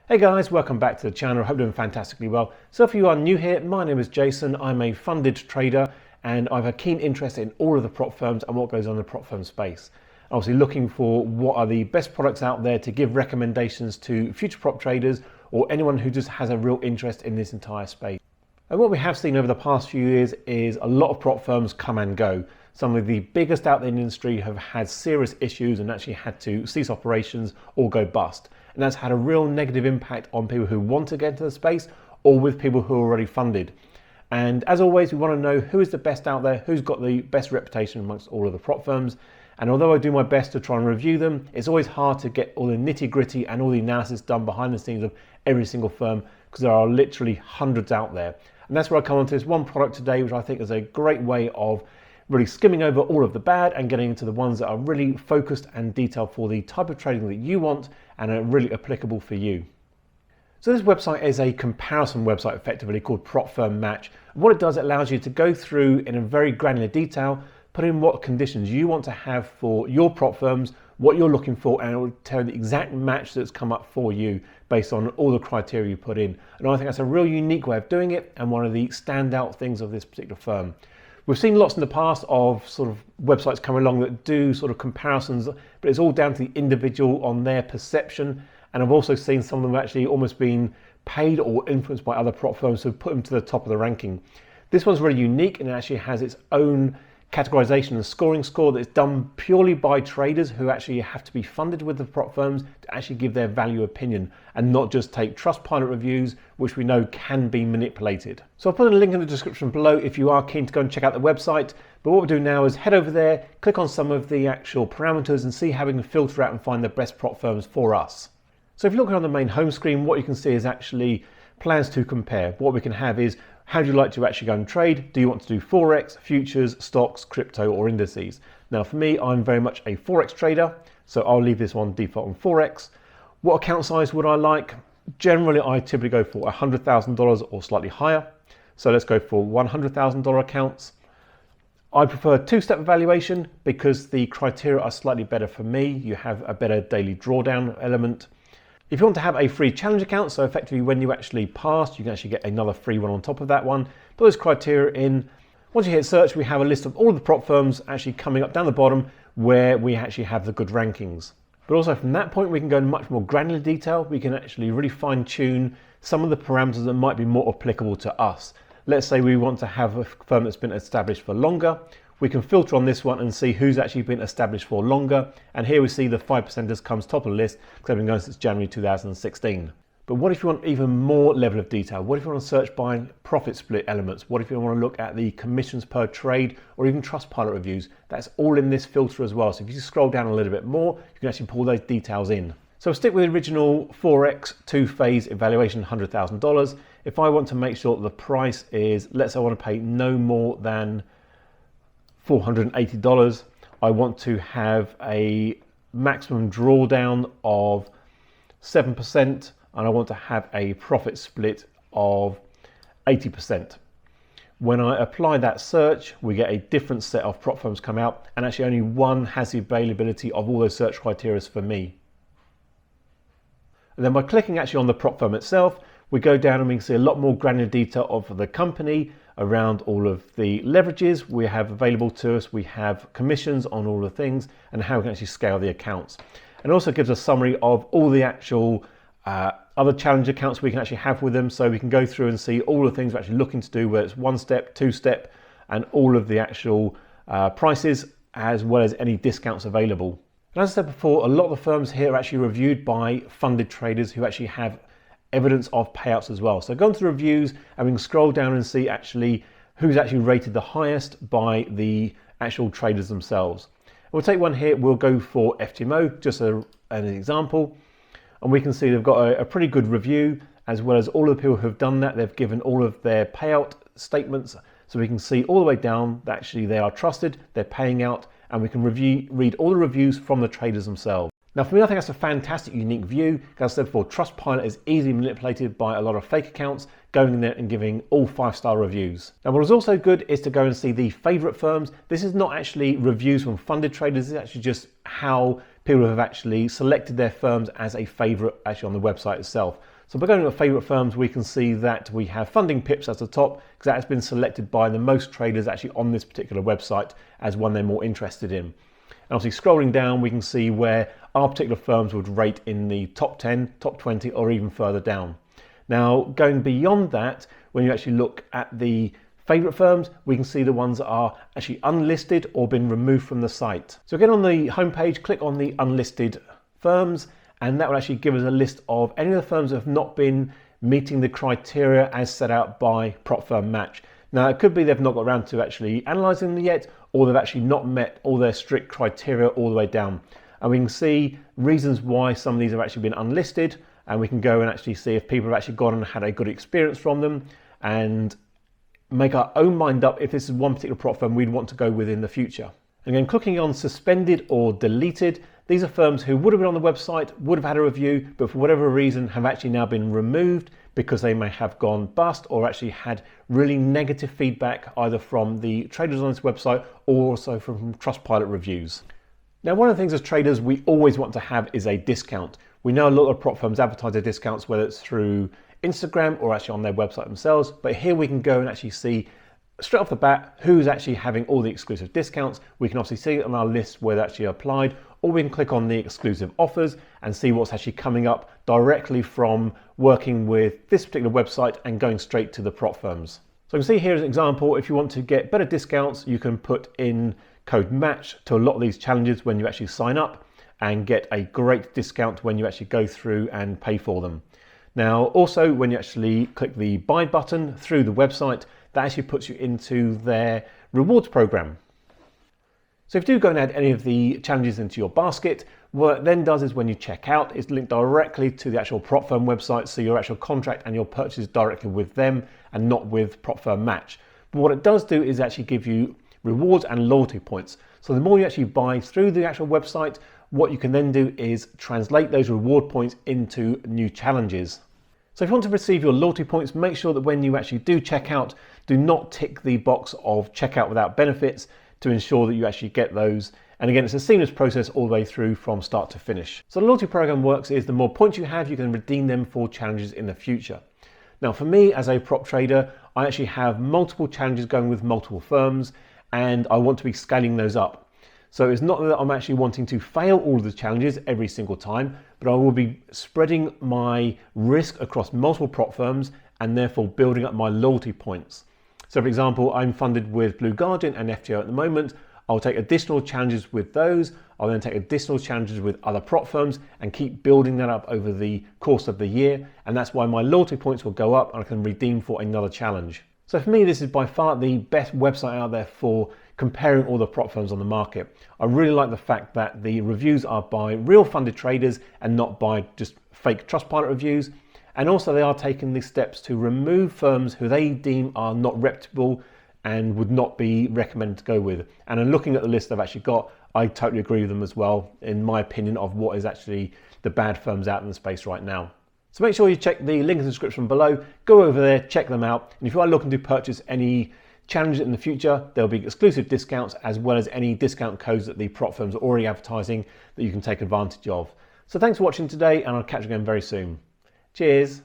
Hey guys, welcome back to the channel. I hope you're doing fantastically well. So if you are new here, my name is Jason. I'm a funded trader and I have a keen interest in all of the prop firms and what goes on in the prop firm space. Obviously looking for what are the best products out there to give recommendations to future prop traders or anyone who just has a real interest in this entire space. And what we have seen over the past few years is a lot of prop firms come and go. Some of the biggest out there in the industry have had serious issues and actually had to cease operations or go bust. And that's had a real negative impact on people who want to get into the space or with people who are already funded. And as always, we want to know who is the best out there, who's got the best reputation amongst all of the prop firms. And although I do my best to try and review them, it's always hard to get all the nitty gritty and all the analysis done behind the scenes of every single firm because there are literally hundreds out there. And that's where I come on to this one product today, which I think is a great way of really skimming over all of the bad and getting into the ones that are really focused and detailed for the type of trading that you want and are really applicable for you. So this website is a comparison website effectively called Propfirmmatch. What it does, it allows you to go through in a very granular detail, put in what conditions you want to have for your prop firms, what you're looking for, and it will tell you the exact match that's come up for you based on all the criteria you put in. And I think that's a real unique way of doing it and one of the standout things of this particular firm. We've seen lots in the past of sort of websites come along that do sort of comparisons, but it's all down to the individual on their perception. And I've also seen some of them actually almost being paid or influenced by other prop firms who put them to the top of the ranking. This one's really unique and it actually has its own categorization and scoring score that's done purely by traders who actually have to be funded with the prop firms to actually give their value opinion and not just take Trustpilot reviews, which we know can be manipulated. So I'll put a link in the description below if you are keen to go and check out the website. But what we'll do now is head over there, click on some of the actual parameters and see how we can filter out and find the best prop firms for us. So if you look on the main home screen, what you can see is actually plans to compare. What we can have is, how do you like to actually go and trade? Do you want to do Forex, futures, stocks, crypto, or indices? Now for me, I'm very much a Forex trader, so I'll leave this one default on Forex. What account size would I like? Generally, I typically go for $100,000 or slightly higher. So let's go for $100,000 accounts. I prefer two-step evaluation because the criteria are slightly better for me. You have a better daily drawdown element. If you want to have a free challenge account, so effectively when you actually pass, you can actually get another free one on top of that one. Put those criteria in. Once you hit search, we have a list of all of the prop firms actually coming up down the bottom where we actually have the good rankings. But also from that point, we can go in much more granular detail. We can actually really fine tune some of the parameters that might be more applicable to us. Let's say we want to have a firm that's been established for longer. We can filter on this one and see who's actually been established for longer. And here we see the 5%ers comes top of the list because they've been going since January 2016. But what if you want even more level of detail? What if you want to search by profit split elements? What if you want to look at the commissions per trade or even Trustpilot reviews? That's all in this filter as well. So if you scroll down a little bit more, you can actually pull those details in. So stick with the original Forex two-phase evaluation, $100,000. If I want to make sure that the price is, let's say I want to pay no more than $480, I want to have a maximum drawdown of 7%, and I want to have a profit split of 80%. When I apply that search, we get a different set of prop firms come out, and actually only one has the availability of all those search criteria for me. And then by clicking actually on the prop firm itself, we go down and we can see a lot more granular detail of the company around all of the leverages we have available to us. We have commissions on all the things and how we can actually scale the accounts. And also gives a summary of all the actual other challenge accounts we can actually have with them. So we can go through and see all the things we're actually looking to do, whether it's one step, two step, and all of the actual prices, as well as any discounts available. And as I said before, a lot of the firms here are actually reviewed by funded traders who actually have evidence of payouts as well. So go into the reviews and we can scroll down and see actually who's actually rated the highest by the actual traders themselves. And we'll take one here, we'll go for FTMO, just as an example. And we can see they've got a pretty good review, as well as all of the people who have done that. They've given all of their payout statements. So we can see all the way down that actually they are trusted, they're paying out, and we can read all the reviews from the traders themselves. Now for me, I think that's a fantastic, unique view. As I said before, Trustpilot is easily manipulated by a lot of fake accounts going in there and giving all 5-star reviews. Now what is also good is to go and see the favorite firms. This is not actually reviews from funded traders, it's actually just how people have actually selected their firms as a favorite actually on the website itself. So by going to favorite firms, we can see that we have funding pips at the top because that has been selected by the most traders actually on this particular website as one they're more interested in. And obviously scrolling down, we can see where our particular firms would rate in the top 10, top 20, or even further down. Now, going beyond that, when you actually look at the favorite firms, we can see the ones that are actually unlisted or been removed from the site. So again, on the homepage, click on the unlisted firms, and that will actually give us a list of any of the firms that have not been meeting the criteria as set out by Propfirmmatch. Now, it could be they've not got around to actually analysing them yet, or they've actually not met all their strict criteria all the way down. And we can see reasons why some of these have actually been unlisted, and we can go and actually see if people have actually gone and had a good experience from them, and make our own mind up if this is one particular prop firm we'd want to go with in the future. And again, clicking on suspended or deleted, these are firms who would have been on the website, would have had a review, but for whatever reason have actually now been removed because they may have gone bust or actually had really negative feedback either from the traders on this website or also from Trustpilot reviews. Now, one of the things as traders we always want to have is a discount. We know a lot of prop firms advertise their discounts, whether it's through Instagram or actually on their website themselves, but here we can go and actually see straight off the bat who's actually having all the exclusive discounts. We can obviously see it on our list where they actually applied, or we can click on the exclusive offers and see what's actually coming up directly from working with this particular website and going straight to the prop firms. So you can see here as an example, if you want to get better discounts, you can put in code MATCH to a lot of these challenges when you actually sign up and get a great discount when you actually go through and pay for them. Now, also when you actually click the buy button through the website, that actually puts you into their rewards program. So if you do go and add any of the challenges into your basket, what it then does is when you check out, it's linked directly to the actual prop firm website, so your actual contract and your purchase directly with them and not with Propfirmmatch. But what it does do is actually give you rewards and loyalty points. So the more you actually buy through the actual website, what you can then do is translate those reward points into new challenges. So if you want to receive your loyalty points, make sure that when you actually do check out, do not tick the box of checkout without benefits to ensure that you actually get those. And again, it's a seamless process all the way through from start to finish. So the loyalty program works is the more points you have, you can redeem them for challenges in the future. Now for me as a prop trader, I actually have multiple challenges going with multiple firms and I want to be scaling those up. So it's not that I'm actually wanting to fail all of the challenges every single time, but I will be spreading my risk across multiple prop firms and therefore building up my loyalty points. So for example, I'm funded with Blue Guardian and FTO at the moment. I'll take additional challenges with those. I'll then take additional challenges with other prop firms and keep building that up over the course of the year. And that's why my loyalty points will go up and I can redeem for another challenge. So for me, this is by far the best website out there for comparing all the prop firms on the market. I really like the fact that the reviews are by real funded traders and not by just fake Trustpilot reviews. And also they are taking the steps to remove firms who they deem are not reputable and would not be recommended to go with. And in looking at the list they've actually got, I totally agree with them as well, in my opinion, of what is actually the bad firms out in the space right now. So make sure you check the link in the description below, go over there, check them out. And if you are looking to purchase any challenges in the future, there'll be exclusive discounts as well as any discount codes that the prop firms are already advertising that you can take advantage of. So thanks for watching today and I'll catch you again very soon. Cheers.